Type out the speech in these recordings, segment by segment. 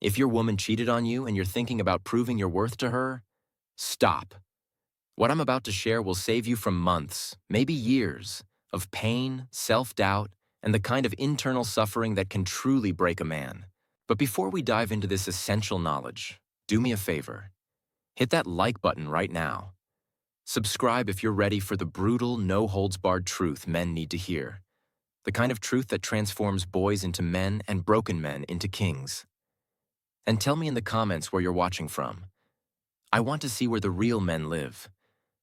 If your woman cheated on you and you're thinking about proving your worth to her, stop. What I'm about to share will save you from months, maybe years, of pain, self-doubt, and the kind of internal suffering that can truly break a man. But before we dive into this essential knowledge, do me a favor. Hit that like button right now. Subscribe if you're ready for the brutal, no-holds-barred truth men need to hear. The kind of truth that transforms boys into men and broken men into kings. And tell me in the comments where you're watching from. I want to see where the real men live.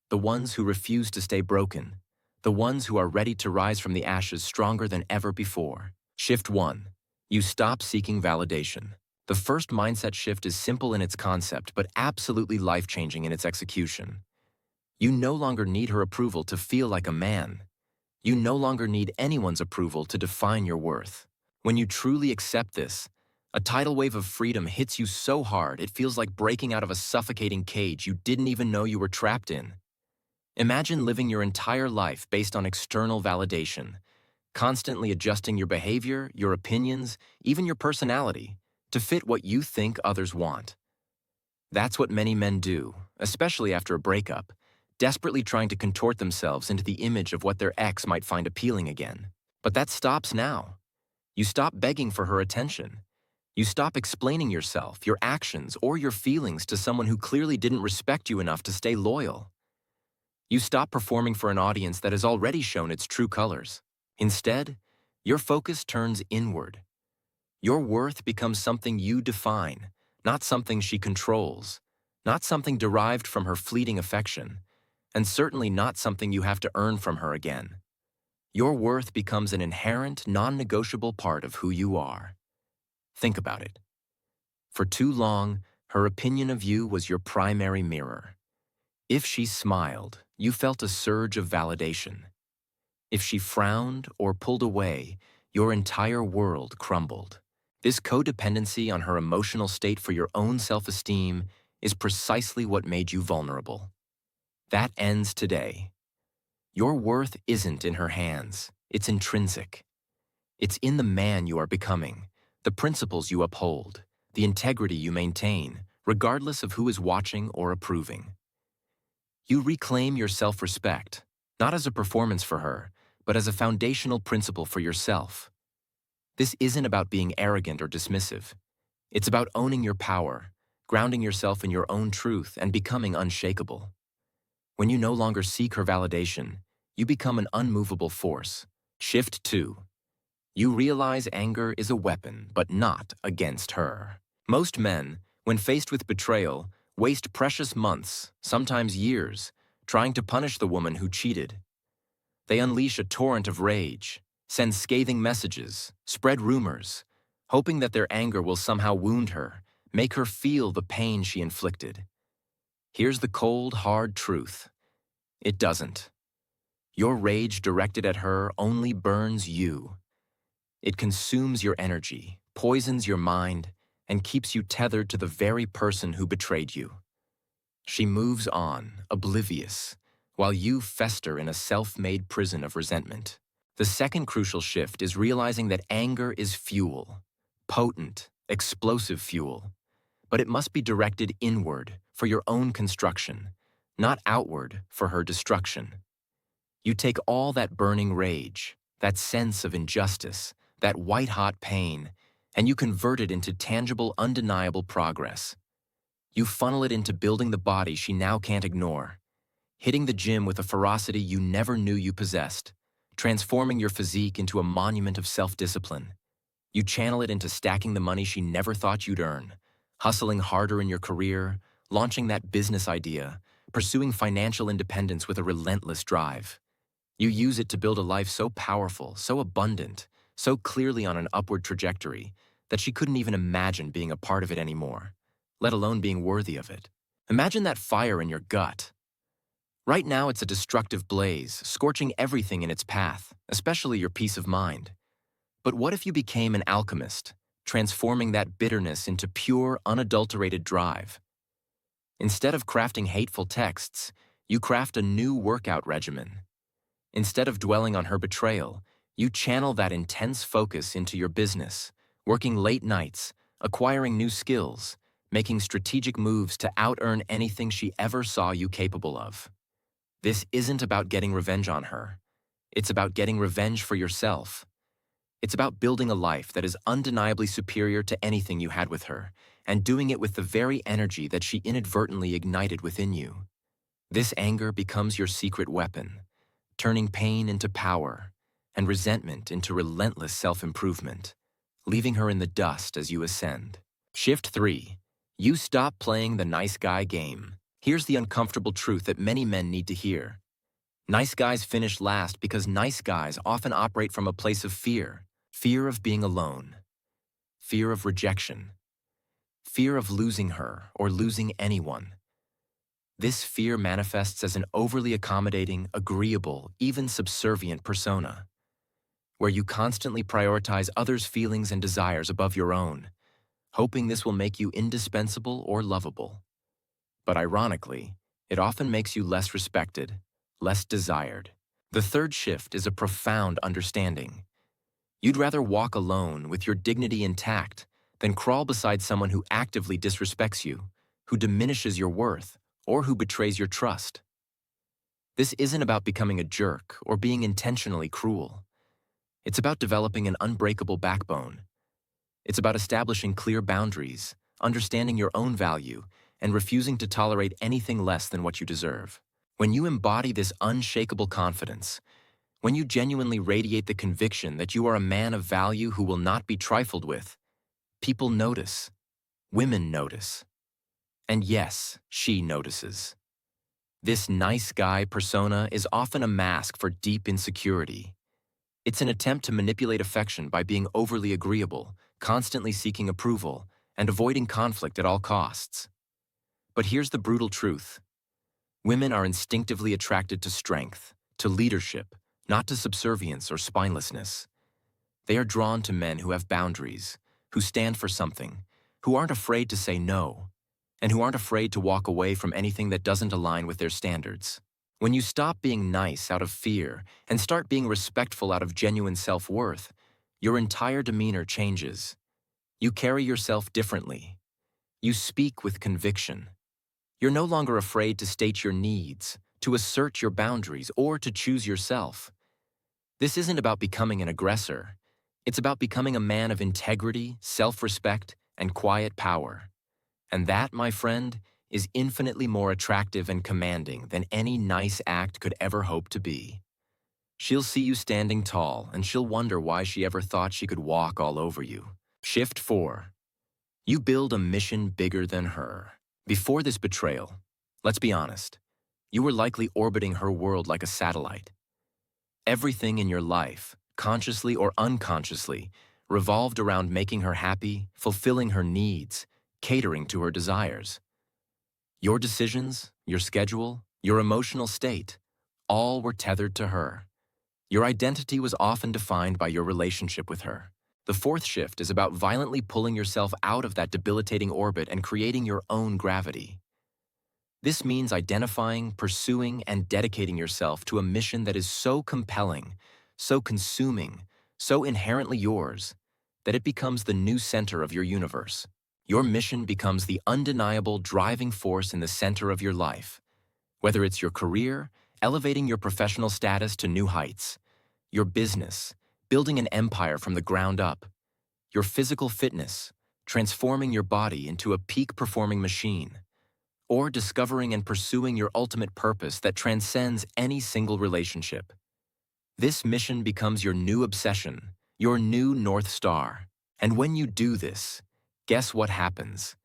The ones who refuse to stay broken. The ones who are ready to rise from the ashes stronger than ever before. Shift 1. You stop seeking validation. The first mindset shift is simple in its concept, but absolutely life-changing in its execution. You no longer need her approval to feel like a man. You no longer need anyone's approval to define your worth. When you truly accept this, a tidal wave of freedom hits you so hard it feels like breaking out of a suffocating cage you didn't even know you were trapped in. Imagine living your entire life based on external validation, constantly adjusting your behavior, your opinions, even your personality, to fit what you think others want. That's what many men do, especially after a breakup, desperately trying to contort themselves into the image of what their ex might find appealing again. But that stops now. You stop begging for her attention. You stop explaining yourself, your actions, or your feelings to someone who clearly didn't respect you enough to stay loyal. You stop performing for an audience that has already shown its true colors. Instead, your focus turns inward. Your worth becomes something you define, not something she controls, not something derived from her fleeting affection, and certainly not something you have to earn from her again. Your worth becomes an inherent, non-negotiable part of who you are. Think about it. For too long, her opinion of you was your primary mirror. If she smiled, you felt a surge of validation. If she frowned or pulled away, your entire world crumbled. This codependency on her emotional state for your own self-esteem is precisely what made you vulnerable. That ends today. Your worth isn't in her hands, it's intrinsic. It's in the man you are becoming, the principles you uphold, the integrity you maintain, regardless of who is watching or approving. You reclaim your self-respect, not as a performance for her, but as a foundational principle for yourself. This isn't about being arrogant or dismissive. It's about owning your power, grounding yourself in your own truth, and becoming unshakable. When you no longer seek her validation, you become an unmovable force. Shift 2. You realize anger is a weapon, but not against her. Most men, when faced with betrayal, waste precious months, sometimes years, trying to punish the woman who cheated. They unleash a torrent of rage, send scathing messages, spread rumors, hoping that their anger will somehow wound her, make her feel the pain she inflicted. Here's the cold, hard truth. It doesn't. Your rage directed at her only burns you. It consumes your energy, poisons your mind, and keeps you tethered to the very person who betrayed you. She moves on, oblivious, while you fester in a self-made prison of resentment. The second crucial shift is realizing that anger is fuel, potent, explosive fuel, but it must be directed inward for your own construction, not outward for her destruction. You take all that burning rage, that sense of injustice, that white-hot pain, and you convert it into tangible, undeniable progress. You funnel it into building the body she now can't ignore, hitting the gym with a ferocity you never knew you possessed, transforming your physique into a monument of self-discipline. You channel it into stacking the money she never thought you'd earn, hustling harder in your career, launching that business idea, pursuing financial independence with a relentless drive. You use it to build a life so powerful, so abundant, so clearly on an upward trajectory that she couldn't even imagine being a part of it anymore, let alone being worthy of it. Imagine that fire in your gut. Right now it's a destructive blaze, scorching everything in its path, especially your peace of mind. But what if you became an alchemist, transforming that bitterness into pure, unadulterated drive? Instead of crafting hateful texts, you craft a new workout regimen. Instead of dwelling on her betrayal, you channel that intense focus into your business, working late nights, acquiring new skills, making strategic moves to out-earn anything she ever saw you capable of. This isn't about getting revenge on her. It's about getting revenge for yourself. It's about building a life that is undeniably superior to anything you had with her, and doing it with the very energy that she inadvertently ignited within you. This anger becomes your secret weapon, turning pain into power and resentment into relentless self-improvement, leaving her in the dust as you ascend. Shift 3. You stop playing the nice guy game. Here's the uncomfortable truth that many men need to hear. Nice guys finish last because nice guys often operate from a place of fear. Fear of being alone, fear of rejection, fear of losing her or losing anyone. This fear manifests as an overly accommodating, agreeable, even subservient persona, where you constantly prioritize others' feelings and desires above your own, hoping this will make you indispensable or lovable. But ironically, it often makes you less respected, less desired. The third shift is a profound understanding. You'd rather walk alone with your dignity intact than crawl beside someone who actively disrespects you, who diminishes your worth, or who betrays your trust. This isn't about becoming a jerk or being intentionally cruel. It's about developing an unbreakable backbone. It's about establishing clear boundaries, understanding your own value, and refusing to tolerate anything less than what you deserve. When you embody this unshakable confidence, when you genuinely radiate the conviction that you are a man of value who will not be trifled with, people notice. Women notice. And yes, she notices. This nice guy persona is often a mask for deep insecurity. It's an attempt to manipulate affection by being overly agreeable, constantly seeking approval, and avoiding conflict at all costs. But here's the brutal truth. Women are instinctively attracted to strength, to leadership, not to subservience or spinelessness. They are drawn to men who have boundaries, who stand for something, who aren't afraid to say no, and who aren't afraid to walk away from anything that doesn't align with their standards. When you stop being nice out of fear and start being respectful out of genuine self-worth, your entire demeanor changes. You carry yourself differently. You speak with conviction. You're no longer afraid to state your needs, to assert your boundaries, or to choose yourself. This isn't about becoming an aggressor. It's about becoming a man of integrity, self-respect, and quiet power. And that, my friend, is infinitely more attractive and commanding than any nice act could ever hope to be. She'll see you standing tall, and she'll wonder why she ever thought she could walk all over you. Shift 4. You build a mission bigger than her. Before this betrayal, let's be honest, you were likely orbiting her world like a satellite. Everything in your life, consciously or unconsciously, revolved around making her happy, fulfilling her needs, catering to her desires. Your decisions, your schedule, your emotional state, all were tethered to her. Your identity was often defined by your relationship with her. The fourth shift is about violently pulling yourself out of that debilitating orbit and creating your own gravity. This means identifying, pursuing, and dedicating yourself to a mission that is so compelling, so consuming, so inherently yours, that it becomes the new center of your universe. Your mission becomes the undeniable driving force in the center of your life. Whether it's your career, elevating your professional status to new heights, your business, building an empire from the ground up, your physical fitness, transforming your body into a peak-performing machine, or discovering and pursuing your ultimate purpose that transcends any single relationship. This mission becomes your new obsession, your new North Star. And when you do this, guess what happens?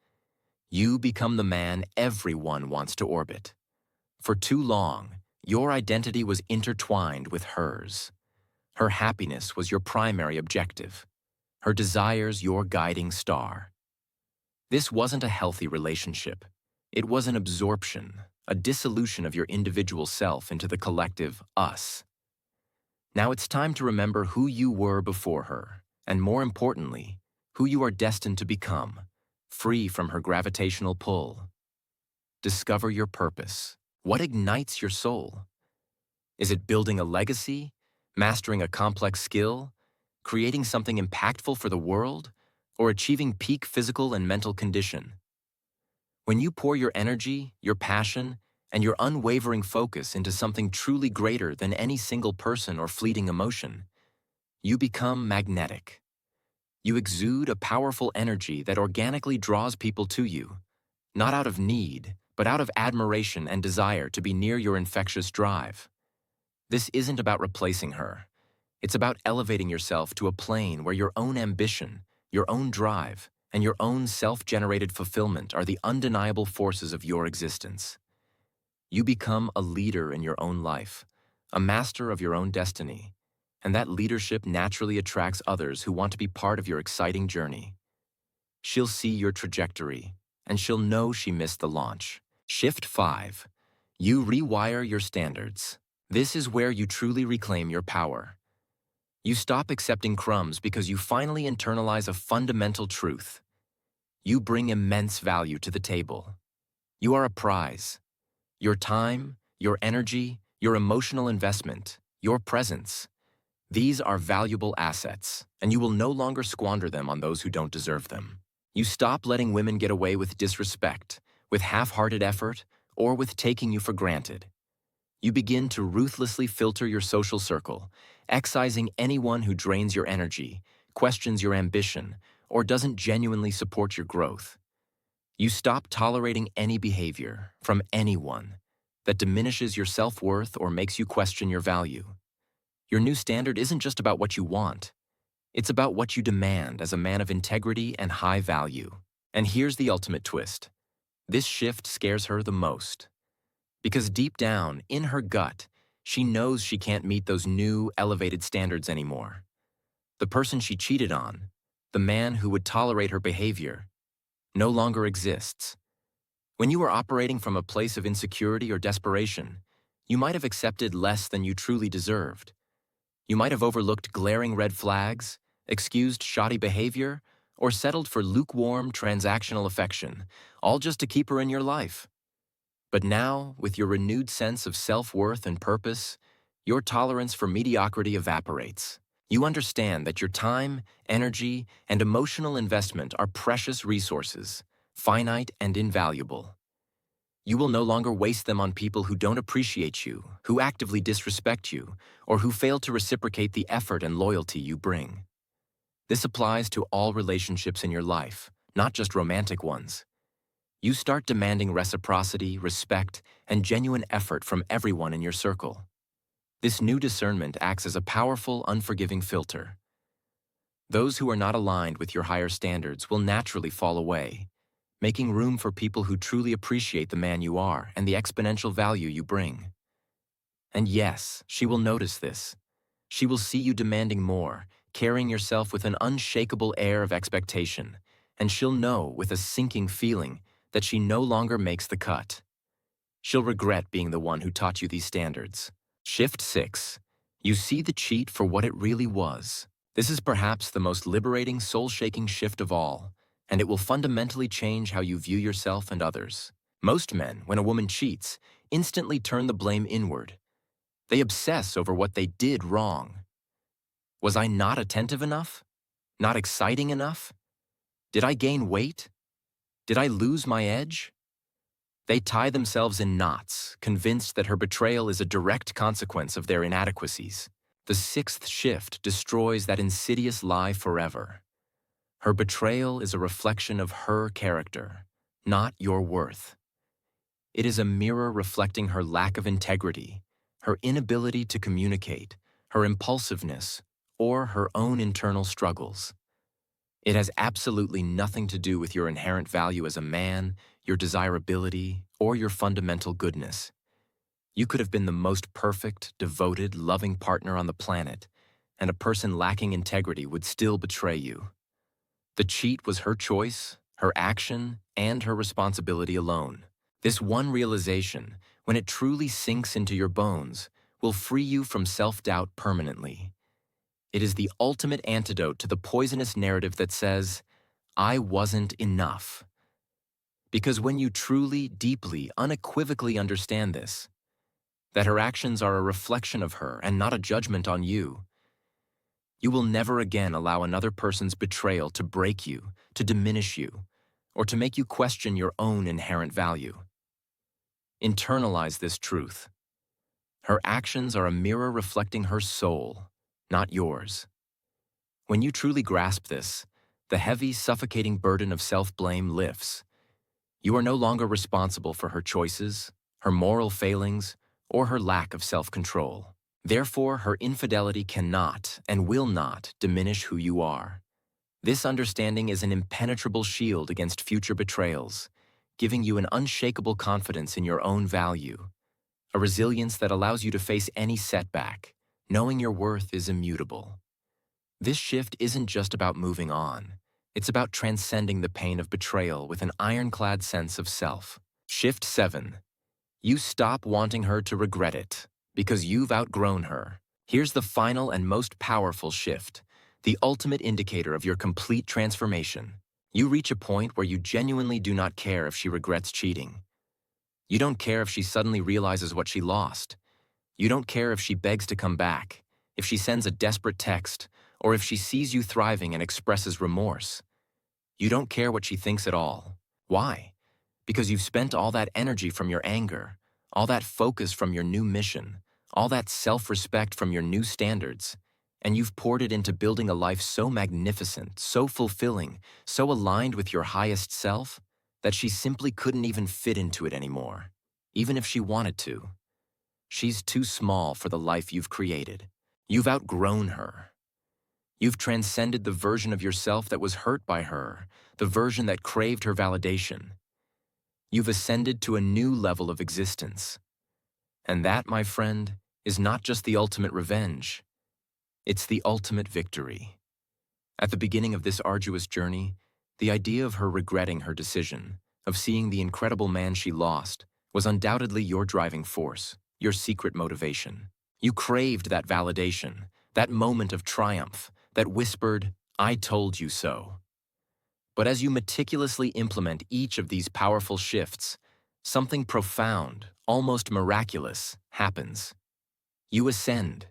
You become the man everyone wants to orbit. For too long, your identity was intertwined with hers. Her happiness was your primary objective. Her desires your guiding star. This wasn't a healthy relationship. It was an absorption, a dissolution of your individual self into the collective us. Now it's time to remember who you were before her, and more importantly, who you are destined to become, free from her gravitational pull. Discover your purpose. What ignites your soul? Is it building a legacy, mastering a complex skill, creating something impactful for the world, or achieving peak physical and mental condition. When you pour your energy, your passion, and your unwavering focus into something truly greater than any single person or fleeting emotion, you become magnetic. You exude a powerful energy that organically draws people to you, not out of need, but out of admiration and desire to be near your infectious drive. This isn't about replacing her. It's about elevating yourself to a plane where your own ambition, your own drive, and your own self-generated fulfillment are the undeniable forces of your existence. You become a leader in your own life, a master of your own destiny, and that leadership naturally attracts others who want to be part of your exciting journey. She'll see your trajectory, and she'll know she missed the launch. Shift 5. You rewire your standards. This is where you truly reclaim your power. You stop accepting crumbs because you finally internalize a fundamental truth. You bring immense value to the table. You are a prize. Your time, your energy, your emotional investment, your presence. These are valuable assets, and you will no longer squander them on those who don't deserve them. You stop letting women get away with disrespect, with half-hearted effort, or with taking you for granted. You begin to ruthlessly filter your social circle, excising anyone who drains your energy, questions your ambition, or doesn't genuinely support your growth. You stop tolerating any behavior from anyone that diminishes your self-worth or makes you question your value. Your new standard isn't just about what you want. It's about what you demand as a man of integrity and high value. And here's the ultimate twist. This shift scares her the most. Because deep down, in her gut, she knows she can't meet those new, elevated standards anymore. The person she cheated on, the man who would tolerate her behavior, no longer exists. When you were operating from a place of insecurity or desperation, you might have accepted less than you truly deserved. You might have overlooked glaring red flags, excused shoddy behavior, or settled for lukewarm, transactional affection, all just to keep her in your life. But now, with your renewed sense of self-worth and purpose, your tolerance for mediocrity evaporates. You understand that your time, energy, and emotional investment are precious resources, finite and invaluable. You will no longer waste them on people who don't appreciate you, who actively disrespect you, or who fail to reciprocate the effort and loyalty you bring. This applies to all relationships in your life, not just romantic ones. You start demanding reciprocity, respect, and genuine effort from everyone in your circle. This new discernment acts as a powerful, unforgiving filter. Those who are not aligned with your higher standards will naturally fall away, making room for people who truly appreciate the man you are and the exponential value you bring. And yes, she will notice this. She will see you demanding more, carrying yourself with an unshakable air of expectation, and she'll know with a sinking feeling that she no longer makes the cut. She'll regret being the one who taught you these standards. Shift 6. You see the cheat for what it really was. This is perhaps the most liberating, soul-shaking shift of all, and it will fundamentally change how you view yourself and others. Most men, when a woman cheats, instantly turn the blame inward. They obsess over what they did wrong. Was I not attentive enough? Not exciting enough? Did I gain weight? Did I lose my edge? They tie themselves in knots, convinced that her betrayal is a direct consequence of their inadequacies. The sixth shift destroys that insidious lie forever. Her betrayal is a reflection of her character, not your worth. It is a mirror reflecting her lack of integrity, her inability to communicate, her impulsiveness, or her own internal struggles. It has absolutely nothing to do with your inherent value as a man, your desirability, or your fundamental goodness. You could have been the most perfect, devoted, loving partner on the planet, and a person lacking integrity would still betray you. The cheat was her choice, her action, and her responsibility alone. This one realization, when it truly sinks into your bones, will free you from self-doubt permanently. It is the ultimate antidote to the poisonous narrative that says, "I wasn't enough." Because when you truly, deeply, unequivocally understand this, that her actions are a reflection of her and not a judgment on you, You will never again allow another person's betrayal to break you, to diminish you, or to make you question your own inherent value. Internalize this truth. Her actions are a mirror reflecting her soul, not yours. When you truly grasp this, the heavy, suffocating burden of self-blame lifts. You are no longer responsible for her choices, her moral failings, or her lack of self-control. Therefore, her infidelity cannot and will not diminish who you are. This understanding is an impenetrable shield against future betrayals, giving you an unshakable confidence in your own value, a resilience that allows you to face any setback, knowing your worth is immutable. This shift isn't just about moving on. It's about transcending the pain of betrayal with an ironclad sense of self. Shift 7. You stop wanting her to regret it because you've outgrown her. Here's the final and most powerful shift, the ultimate indicator of your complete transformation. You reach a point where you genuinely do not care if she regrets cheating. You don't care if she suddenly realizes what she lost. You don't care if she begs to come back, if she sends a desperate text, or if she sees you thriving and expresses remorse. You don't care what she thinks at all. Why? Because you've spent all that energy from your anger, all that focus from your new mission, all that self-respect from your new standards, and you've poured it into building a life so magnificent, so fulfilling, so aligned with your highest self, that she simply couldn't even fit into it anymore, even if she wanted to. She's too small for the life you've created. You've outgrown her. You've transcended the version of yourself that was hurt by her, the version that craved her validation. You've ascended to a new level of existence. And that, my friend, is not just the ultimate revenge. It's the ultimate victory. At the beginning of this arduous journey, the idea of her regretting her decision, of seeing the incredible man she lost, was undoubtedly your driving force, your secret motivation. You craved that validation, that moment of triumph, that whispered, "I told you so." But as you meticulously implement each of these powerful shifts, something profound, almost miraculous, happens. You ascend.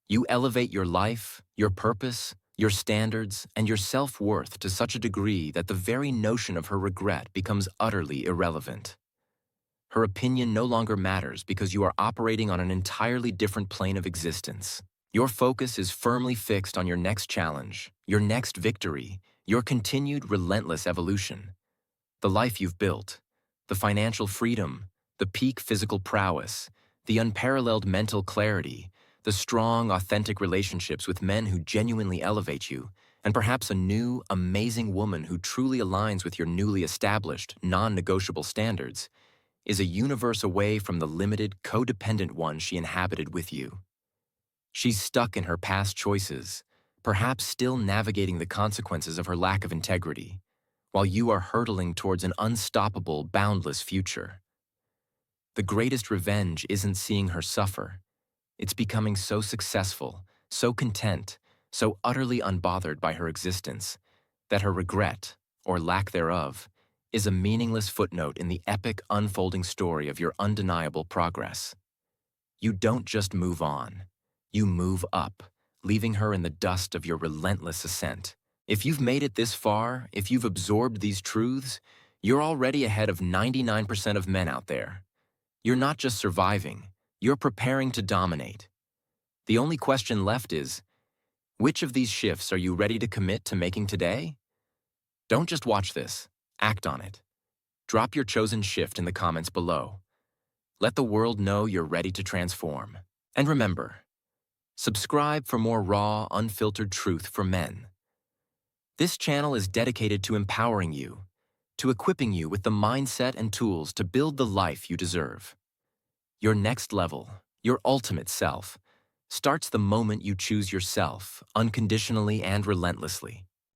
You elevate your life, your purpose, your standards, and your self-worth to such a degree that the very notion of her regret becomes utterly irrelevant. Her opinion no longer matters because you are operating on an entirely different plane of existence. Your focus is firmly fixed on your next challenge, your next victory, your continued relentless evolution. The life you've built, the financial freedom, the peak physical prowess, the unparalleled mental clarity, the strong, authentic relationships with men who genuinely elevate you, and perhaps a new, amazing woman who truly aligns with your newly established, non-negotiable standards, is a universe away from the limited, codependent one she inhabited with you. She's stuck in her past choices, perhaps still navigating the consequences of her lack of integrity, while you are hurtling towards an unstoppable, boundless future. The greatest revenge isn't seeing her suffer. It's becoming so successful, so content, so utterly unbothered by her existence, that her regret, or lack thereof, is a meaningless footnote in the epic unfolding story of your undeniable progress. You don't just move on. You move up, leaving her in the dust of your relentless ascent. If you've made it this far, if you've absorbed these truths, you're already ahead of 99% of men out there. You're not just surviving, you're preparing to dominate. The only question left is, which of these shifts are you ready to commit to making today? Don't just watch this, act on it. Drop your chosen shift in the comments below. Let the world know you're ready to transform. And remember, subscribe for more raw, unfiltered truth for men. This channel is dedicated to empowering you, to equipping you with the mindset and tools to build the life you deserve. Your next level, your ultimate self, starts the moment you choose yourself, unconditionally and relentlessly.